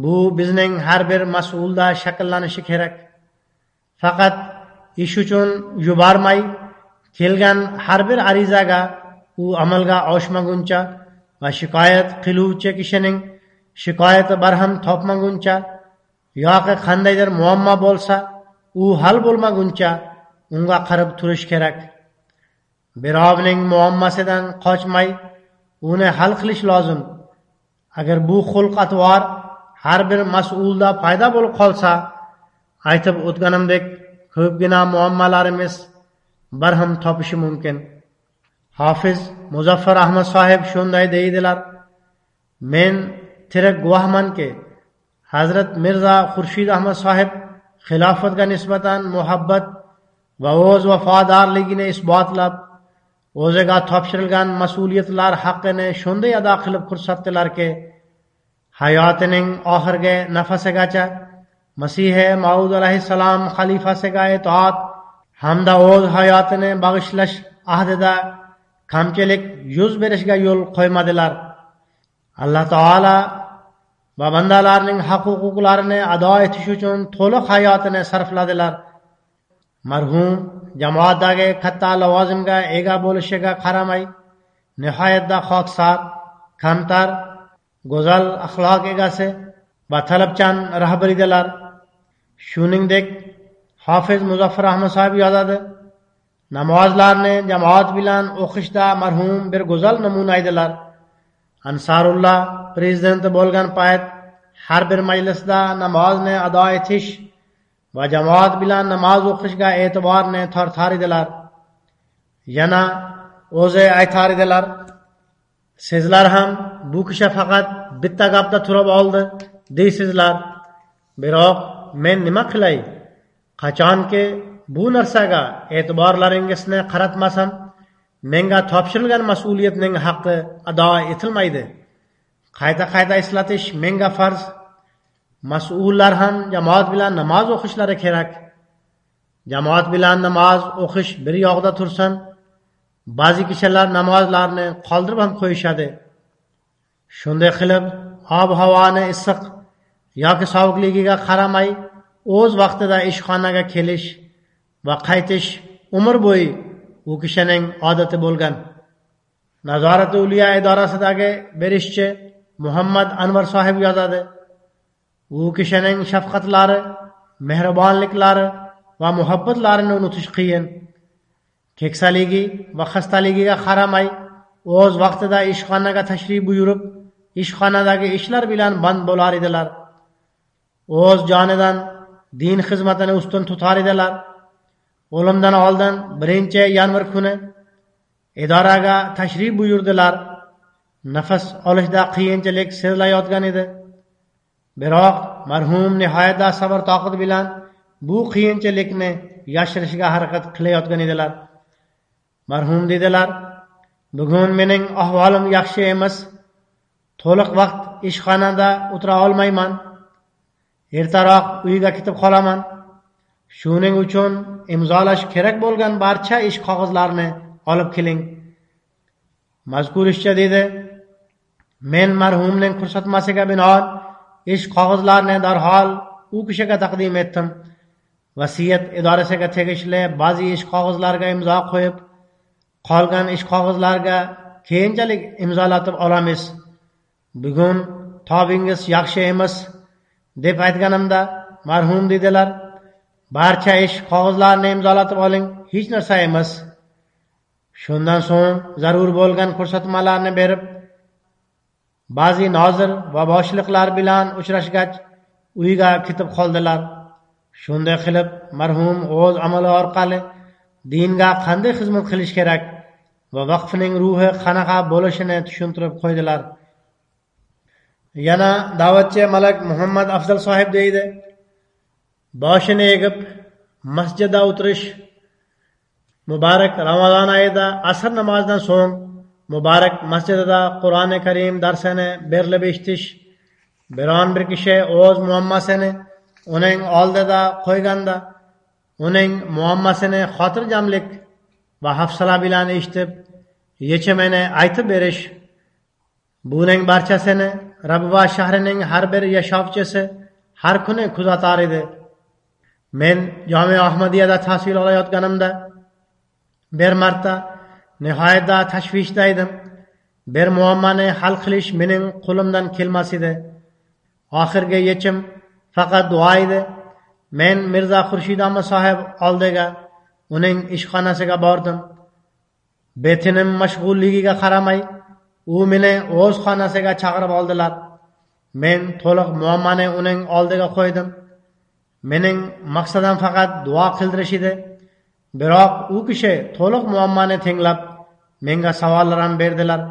bu bizning har bir mas'ulda shakllanishi kerak. Faqat ish uchun yubormay, kelgan har bir arizaga u amalga oshmaguncha va shikoyat qiluvchi kishining shikoyati barham topmaguncha yoki qandaydir muammo bo'lsa, u hal bo'lmaguncha unga qarab turish kerak. Birovning muammosidan qochmay, uni hal qilish lozim. Agar bu xulq-atvor har bir mas'ulda paydo bo'lib qolsa, aytib o'tganimdek ko'pgina muammolarimiz barham topishi mumkin. Hofiz Muzaffar Ahmad sohib shunday deydilar: men tirik guvohmanki, Hazrat Mirza Xurshid Ahmad sohib xilofatga nisbatan muhabbat va o'z vafodorligini isbotlab, o'ziga topshirilgan mas'uliyatlar haqqini shunday ado qilib ko'rsatdilarki, hayotining oxirgi nafasigacha Masihi Maud alayhissalom xalifasiga itoat hamda o'z hayotini bag'ishlash ahdida kamchilik yuz berishga yo'l qo'ymadilar. Alloh taolo va bandalarning haq-huquqlarini ado etish uchun to'liq hayotini sarfladilar. Marhum jamoatdagi katta lavozimga ega bo'lishiga qaramay, nihoyatda xoksar, kamtar, go'zal axloq egasi va talabchan rahbar edilar. Shuningdek, Hofiz Muzaffar Ahmad sohib yozadi: namozlarni jamoat bilan o'qishda marhum bir go'zal namuna edilar. Ansarullah prezidenti bo'lgan payt har bir majlisda namozni ado etish va jamoat bilan namoz o'qishga e'tiborni tortar edilar. Yana o'zi aytar edilar: sizlar ham bu kishi faqat bitta gapda turib oldi deysizlar. Biroq men nima qilay? Qachonki bu narsaga e'tiborlaringizni qaratmasam, menga topshirilgan mas'uliyatning haqqi ado etilmaydi. Qayta eslatish menga farz. Mas'ullar ham jamoat bilan namoz o'qishlari kerak. Jamoat bilan namoz o'qish bir yoqda tursin, ba'zi kishilar namozlarni qoldirib ham qo'yishadi. Shunday qilib, ob-havoni issiq yoki sovuqligiga qaramay, o'z vaqtida ishxonaga kelish va qaytish umr bo'yi u kishining odati bo'lgan. Nazorati uliya idorasidagi bir ishchi Muhammad Anvar sohib yozadi: u kishining shafqatlari, mehribonliklari va muhabbatlarini unutish qiyin. Keksaligi va xastaligiga qaramay, o'z vaqtida ishxonaga tashrif buyurib, ishxonadagi ishlar bilan band bo'lar edilar. O'z jonidan din xizmatini ustun tutar edilar. O'limdan oldin 1-yanvar kuni idoraga tashrif buyurdilar. Nafas olishda qiyinchilik sezilayotgan edi. Biroq marhum nihoyatda sabr toqat bilan bu qiyinchilikni yashirishga harakat qilayotgan edilar. Marhum dedilar: bugun mening ahvolim yaxshi emas. To'liq vaqt ishxonada o'tira olmayman. Ertaroq uyga ketib qolaman. Shuning uchun imzolash kerak bo'lgan barcha ish qog'ozlarini olib keling. mazkur ishcha deydi, men marhumning ko'rsatmasiga binoan ish qog'ozlarini darhol u kishiga taqdim etdim. Vasiyat idorasiga tegishli ba'zi ish qog'ozlariga imzo qo'yib, qolgan ish qog'ozlariga keyinchalik imzolatib olamiz. Bugun tobingiz yaxshi emas deb aytganimda marhum dedilar, barcha ish qog'ozlarini imzolatib oling, hech narsa emas. Shundan so'ng zarur bo'lgan ko'rsatmalarni berib, ba'zi nozir va boshliqlar bilan uchrashgach, uyga ketib qoldilar. Shunday qilib, marhum o'z amali orqali dinga qanday xizmat qilish kerak va vaqfning ruhi qanaqa bo'lishini tushuntirib qo'ydilar. Yana da'vatchi Malak Muhammad Afzal sohib deydi, boshini egib masjidda o'tirish, muborak Ramazon oyida asr namozidan so'ng muborak masjidida Qur'oni Karim darsini berilib eshitish, biron bir kishi o'z muammasini uning oldida qo'yganda uning muammasini xotirjamlik va hafsala bilan eshitib, yechimini aytib berish, buning barchasini Rabva shahrining har bir yashovchisi har kuni kuzatar edi. Men Jami Ahmadiyada tahsil olayotganimda bir marta nihoyatda tashvishda edim. Bir muammoni hal qilish mening qo'limdan kelmas edi. Oxirgi yechim faqat duo edi. Men Mirza Xurshid Ahmad sohib oldiga, uning ishxonasiga bordim. Betinim mashg'ulligiga qaramay, u meni o'z xonasiga chaqirib oldilar. Men to'liq muammoni uning oldiga qo'ydim. Mening maqsadim faqat duo qildirish edi. Biroq u kishi to'liq muammoni tinglab, menga savollar ham berdilar.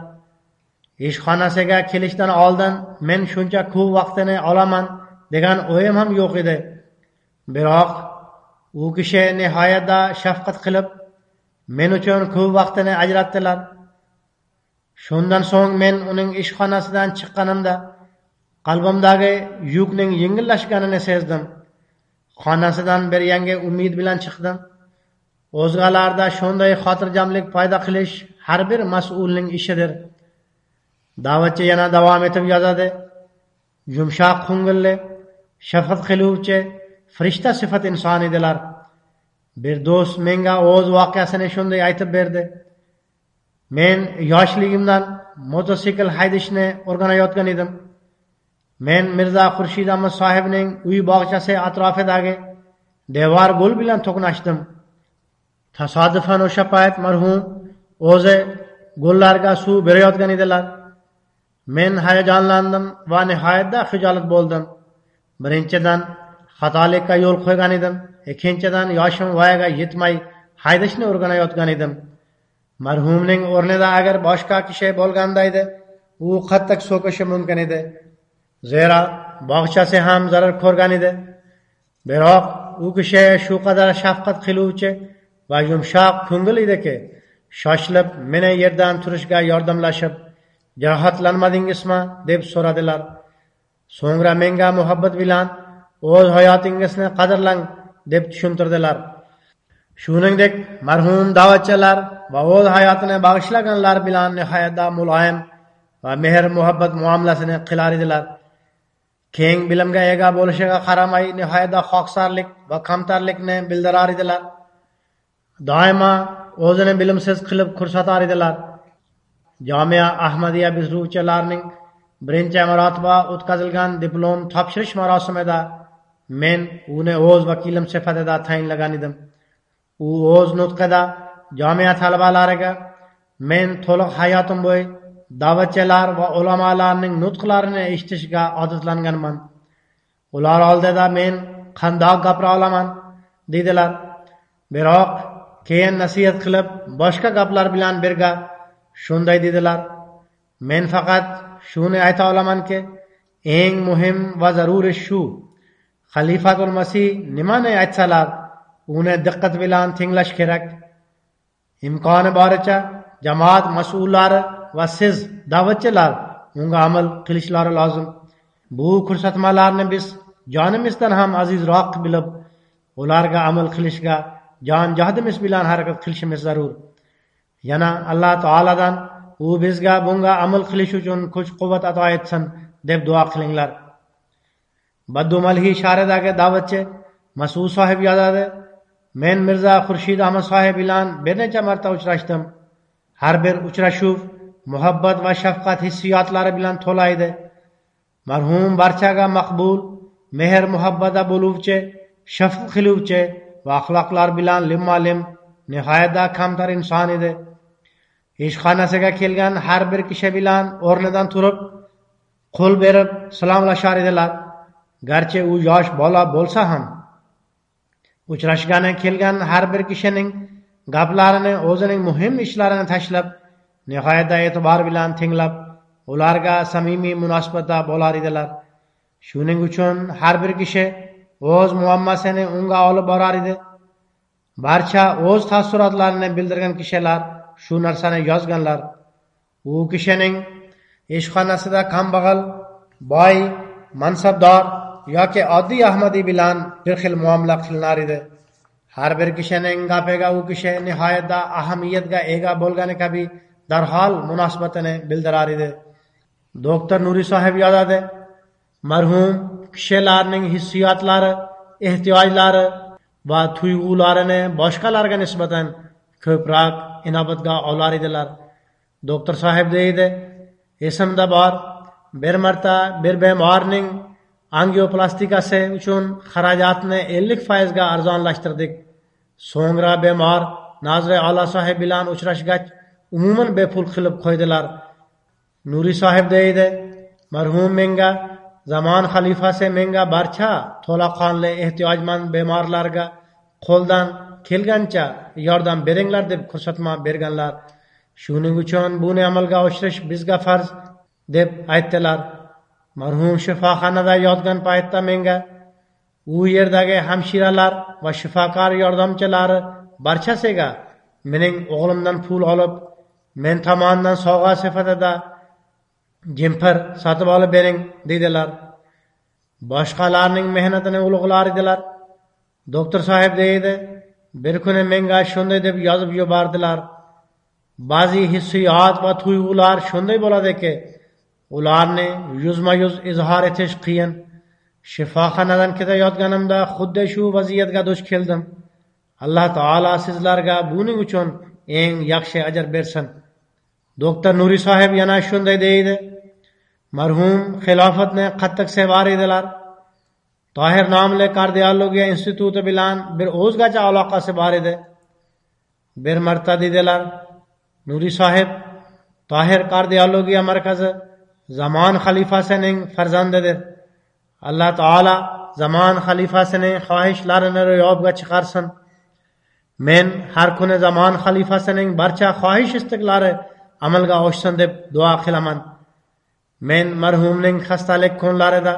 Ishxonasiga kelishdan oldin men shuncha ko'p vaqtini olaman degan o'yim ham yo'q edi. Biroq u kishi nihoyatda shafqat qilib, men uchun ko'p vaqtini ajratdilar. Shundan so'ng men uning ishxonasidan chiqqanimda qalbimdagi yukning yengillashganini sezdim. Xonasidan bir yangi umid bilan chiqdim. O'zgalarda shunday xotirjamlik paydo qilish har bir mas'ulning ishidir. Da'vatchi yana davom etib yozadi. Yumshoq ko'ngilli, shafqat qiluvchi, farishta sifat inson edilar. Bir do'st menga o'z voqeasini shunday aytib berdi. Men yoshligimdan motosikl haydashni o'rganayotgan edim. Men Mirza Xurshid Ahmad sohibning uy bog'chasi atrofidagi devor gul bilan to'qnashdim. Tasodifan o'sha payt marhum o'zi gullarga suv berayotgan edilar. Men hayajonlandim va nihoyatda xijolat bo'ldim. Birinchidan xatolikka yo'l qo'ygan edim. Ikkinchidan yoshim voyaga yetmay haydashni o'rganayotgan edim. Marhumning o'rnida agar boshqa kishi bo'lganda edi, u qattiq so'kishi mumkin edi. Zero bog'chasi ham zarar ko'rgan edi. Biroq u kishi shu qadar shafqat qiluvchi va yumshoq ko'ngil ediki, shoshilib meni yerdan turishga yordamlashib, jarohatlanmadingizmi deb so'radilar. So'ngra menga muhabbat bilan o'z hayotingizni qadrlang deb tushuntirdilar. Shuningdek, marhum da'vatchilar va o'z hayotini bag'ishlaganlar bilan nihoyatda muloyim va mehr muhabbat muomalasini qilar edilar. Keng bilimga ega bo'lishiga qaramay nihoyatda xoqsarlik va kamtarlikni bildirar edilar. Doimo o'zini bilimsiz qilib ko'rsatar edilar. Jamia Ahmadiya bitiruvchilarining birinchi marotaba o'tkazilgan diplom topshirish marosimida men uni o'z vakilim sifatida tayinlagan edim. U o'z nutqida jamia talabalariga men to'liq hayotim bo'yi da'vatchilar va ulamolarning nutqlarini eshitishga odatlanganman. Ular oldida men qandoq gapira olaman dedilar. Biroq keyin nasihat qilib boshqa gaplar bilan birga shunday dedilar. Men faqat shuni ayta olamanki, eng muhim va zaruriy shu. Xalifatul Masih nimani aytsalar, uni diqqat bilan tinglash kerak. Imkoni boricha jamoat mas'ullari va siz da'vatchilar unga amal qilishlari lozim. Bu ko'rsatmalarni biz jonimizdan ham azizroq bilib, ularga amal qilishga jon johdimiz bilan harakat qilishimiz zarur. Yana Alloh taoladan u bizga bunga amal qilish uchun kuch quvvat ato etsin deb duo qilinglar. Baddumalhi shahridagi da'vatchi Mas'ud sohib yozadi: men Mirza Xurshid Ahmad sohib bilan bir necha marta uchrashdim. Har bir uchrashuv muhabbat va shafqat hissiyotlari bilan to'la edi. Marhum barchaga maqbul, mehr muhabbatda bo'luvchi, shafq qiluvchi va axloqlar bilan limma-lim nihoyatda kamtar inson edi. Ishxonasiga kelgan har bir kishi bilan o'rnidan turib, qo'l berib salomlashar edilar. Garchi u yosh bola bo'lsa ham, uchrashgani kelgan har bir kishining gaplarini, o'zining muhim ishlarini tashlab, nihoyatda e'tibor bilan tinglab, ularga samimiy munosabatda bo'lar edilar. Shuning uchun har bir kishi o'z muammasini unga olib borar edi. Barcha o'z taassurotlarini bildirgan kishilar shu narsani yozganlar. U kishining ishxonasida kambag'al, boy, mansabdor yoki oddiy ahmadiy bilan bir xil muomala qilinar edi. Har bir kishining gapiga u kishi nihoyatda ahamiyatga ega bo'lgani kabi darhol munosabatini bildirar edi. Doktor Nuriy sohib yozadi: marhum kishilarning hissiyotlari, ehtiyojlari va tuyg'ularini boshqalarga nisbatan ko'proq inobatga olar edilar. Doktor sohib deydi: esimda bor, bir marta bir bemorning angioplastikasi uchun xarajatni 50% ga arzonlashtirdik. So'ngra bemor Nozir Alloh sohib bilan uchrashgach, umuman bepul qilib qo'ydilar. Nuriy sohib deydi: marhum menga, zamon xalifasi menga barcha to'laqonli ehtiyojmand bemorlarga qo'ldan kelgancha yordam beringlar deb ko'rsatma berganlar. Shuning uchun buni amalga oshirish bizga farz deb aytdilar. Marhum shifoxonada yotgan paytda menga u yerdagi hamshiralar va shifokor yordamchilari barchasiga mening o'g'limdan pul olib, men tomonidan sovg'a sifatida jimpir sotib olib bering dedilar. Boshqalarning mehnatini ulug'lar edilar. Doktor sohib deydi: bir kuni menga shunday deb yozib yubordilar: ba'zi hissiyot va tuyg'ular shunday bo'ladiki, ularni yuzma-yuz izhor etish qiyin. Shifoxonadan ketayotganimda xuddi shu vaziyatga duch keldim. Alloh taolo sizlarga buning uchun eng yaxshi ajr bersin. Doktor Nuriy sohib yana shunday deydi: marhum xilofatni qattiq sevar edilar. Tohir nomli kardiologiya instituti bilan bir o'zgacha aloqasi bor edi. Bir marta dedilar: Nuriy sohib, Tohir kardiologiya markazi zamon xalifasining farzandidir. Alloh taolo zamon xalifasining xohishlarini ro'yobga chiqarsin. Men har kuni zamon xalifasining barcha xohish istiqlari amalga oshsin deb duo qilaman. Men marhumning xastalik kunlarida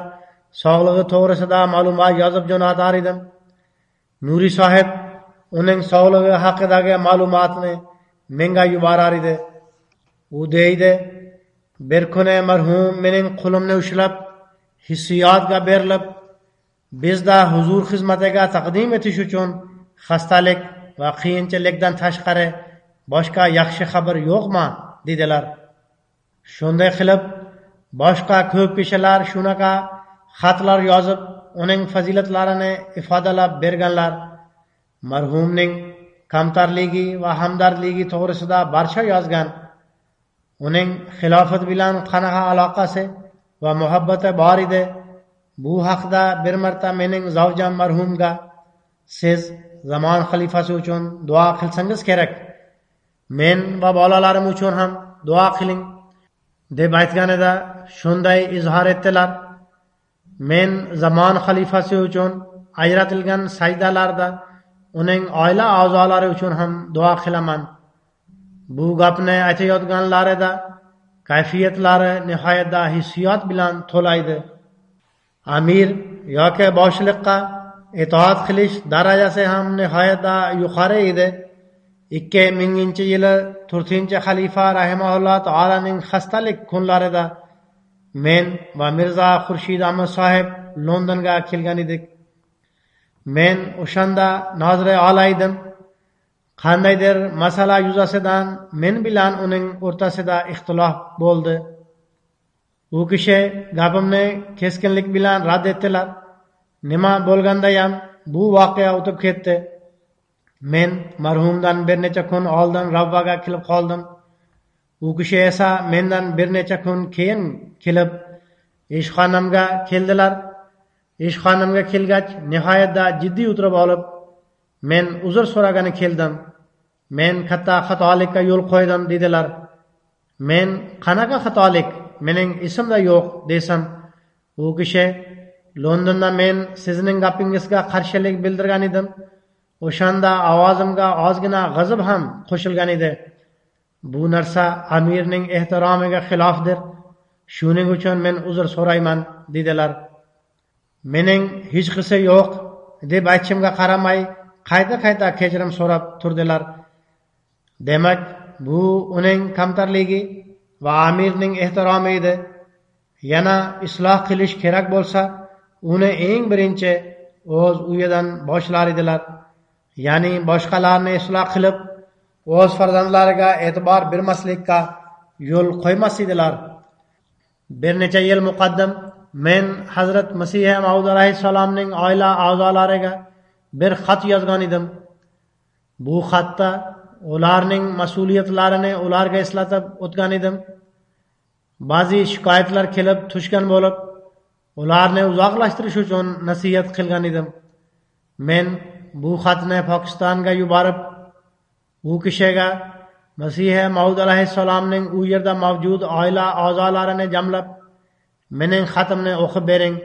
sog'lig'i to'g'risida ma'lumot yozib jo'natar edim. Nuriy sohib uning sog'lig'i haqidagi ma'lumotni menga yuborar edi. U deydi: bir kuni marhum mening qo'limni ushlab, hissiyotga berilib, bizda huzur xizmatiga taqdim etish uchun xastalik va qiyinchilikdan tashqari boshqa yaxshi xabar yo'qmi dedilar. Shunday qilib, boshqa ko'p kishilar shunaqa xatlar yozib, uning fazilatlarini ifodalab berganlar. Marhumning kamtarligi va hamdardligi to'g'risida barcha yozgan. Uning xilofat bilan qanaqa aloqasi va muhabbati bor edi. Bu haqda bir marta mening zavjam marhumga: siz zamon xalifasi uchun duo qilsangiz kerak, men va bolalarim uchun ham duo qiling deb aytganida shunday izhor etdilar: men zamon xalifasi uchun ajratilgan sajdalarda uning oila a'zolari uchun ham duo qilaman. Bu gapni aytayotganlarida kayfiyatlari nihoyatda hissiyot bilan to'laydi. Amir yoki boshliqqa itoat qilish darajasi ham nihoyatda yuqori edi. 2000-yili 4-xalifa rahimahulloh taolaning xastalik kunlarida men va Mirza Xurshid Ahmad sohib Londonga kelgan edik. Men o'shanda nozira ola edim. qandaydir masala yuzasidan men bilan uning o'rtasida ixtilof bo'ldi. U kishi gapimni keskinlik bilan rad etdilar. Nima bo'lgandayam bu voqea o'tib ketdi. Men marhumdan bir necha kun oldin Ravvaga kelib qoldim. U kishi esa mendan bir necha kun keyin kelib ishxonamga keldilar. Ishxonamga kelgach, nihoyatda jiddiy o'tirib olib, men uzr so'ragani keldim. Men katta xatolikka yo'l qo'ydim dedilar. Men qanaqa xatolik? Mening ismda yo'q desam, u kishi Londonda men sizning gapingizga qarshilik bildirgan edim. O'shanda ovozimga ozgina g'azab ham qo'shilgan edi. Bu narsa amirning ehtiromiga xilofdir. Shuning uchun men uzr so'rayman dedilar. Mening hech qisi yo'q deb aytishimga qaramay, qayta kechirim so'rab turdilar. Demak, bu uning kamtarligi va amirning ehtiromi edi. Yana isloh qilish kerak bo'lsa, uni eng birinchi o'z uyidan boshlar edilar. Ya'ni boshqalarni isloh qilib, o'z farzandlariga e'tibor bermaslikka yo'l qo'ymas edilar. Bir necha yil muqaddam men Hazrat Masih Maud alayhissalomning oila a'zolariga bir xat yozgan edim. Bu xatda ularning mas'uliyatlarini ularga eslatib o'tgan edim. Ba'zi shikoyatlar kelib tushgan bo'lib, ularni uzoqlashtirish uchun nasihat qilgan edim. Men bu xatni Pokistonga yuborib, u kishiga Masih Maud alayhissalomning u yerda mavjud oila a'zolarini jamlab, mening xatimni o'qib bering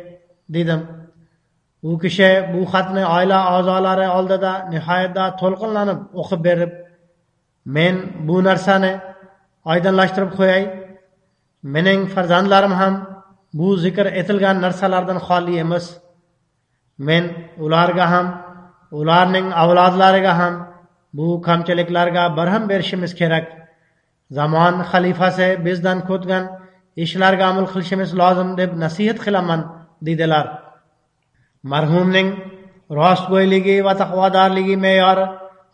dedim. U kishi bu xatni oila a'zolari oldida nihoyatda to'lqinlanib o'qib berib, men bu narsani oydinlashtirib qo'yay. Mening farzandlarim ham bu zikr etilgan narsalardan xoli emas. Men ularga ham, ularning avlodlariga ham bu kamchiliklarga barham berishimiz kerak. Zamon xalifasi bizdan ko'tgan ishlarga amal qilishimiz lozim deb nasihat qilaman dedilar. Marhumning rostgo'yligi va taqvodorligi me'yori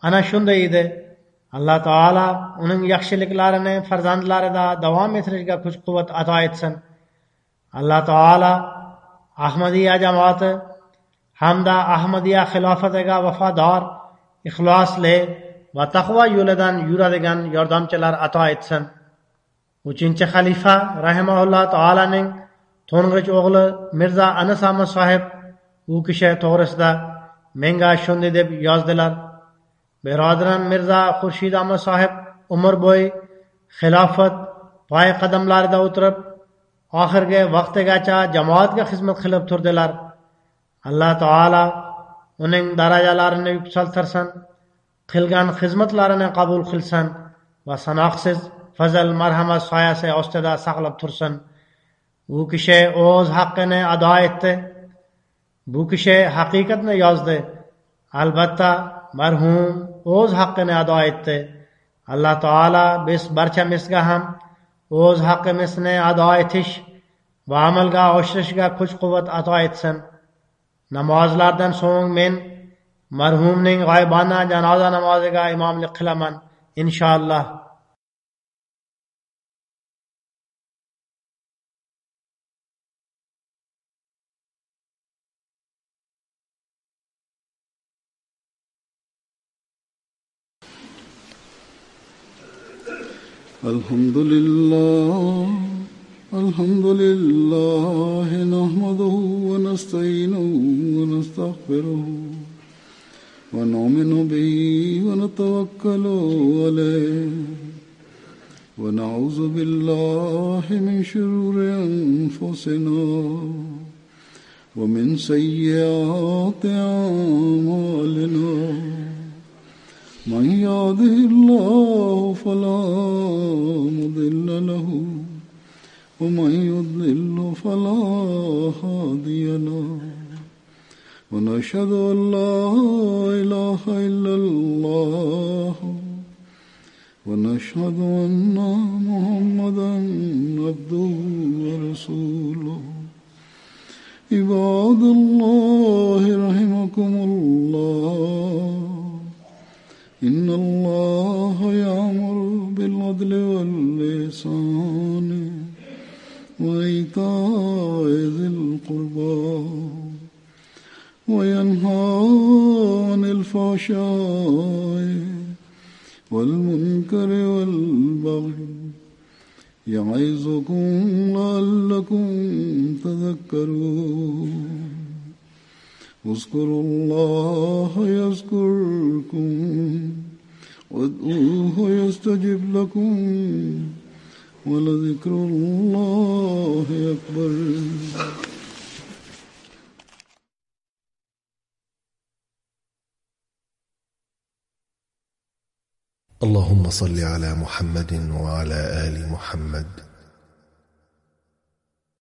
ana shunday edi. Alloh taolo uning yaxshiliklarini farzandlarida davom ettirishga kuch-quvvat ato etsin. Alloh taolo Ahmadiyya jamoati hamda Ahmadiyya xilofatiga vafodor, ixlosli va taqvo yo'lidan yuradigan yordamchilar ato etsin. 3-xalifa rahimahulloh taolaning to'ng'ich o'g'li Mirza Anas Ahmad sohib u kishi to'g'risida menga shunday deb yozdilar. Birodarim Mirza Xurshid Ahmad sohib umr bo'yi xilofat poy qadamlarida o'tirib, oxirgi vaqtigacha jamoatga xizmat qilib turdilar. Alloh taolo uning darajalarini yuksaltirsin, qilgan xizmatlarini qabul qilsin va sanoqsiz fazl marhamat soyasi ostida saqlab tursin. U kishi o'z haqqini ado etdi. Bu kishi haqiqatni yozdi. Albatta marhum o'z haqqini ado etdi. Alloh taolo biz barchamizga ham o'z haqqimizni ado etish va amalga oshirishga kuch-quvvat ato etsin. Namozlardan so'ng men marhumning g'oybona janoza namoziga imomlik qilaman inshaalloh. الحمد لله نحمده ونستعينه ونستغفره ونؤمن به ونتوكل عليه ونعوذ بالله من شرور أنفسنا ومن سيئات أعمالنا من يهده الله فلا مضل له ومن يضلل فلا هادي له ونشهد أن لا إله إلا الله ونشهد أن محمدا عبده ورسوله عباد الله رحمكم الله إن الله يأمر بالعدل والإحسان وإيتاء ذي القربى وينهى عن الفحشاء والمنكر والبغي يعظكم لعلكم تذكرون اذكروا الله يذكركم وادعوه يستجب لكم ولذكر الله أكبر. اللهم صل على محمد وعلى آل محمد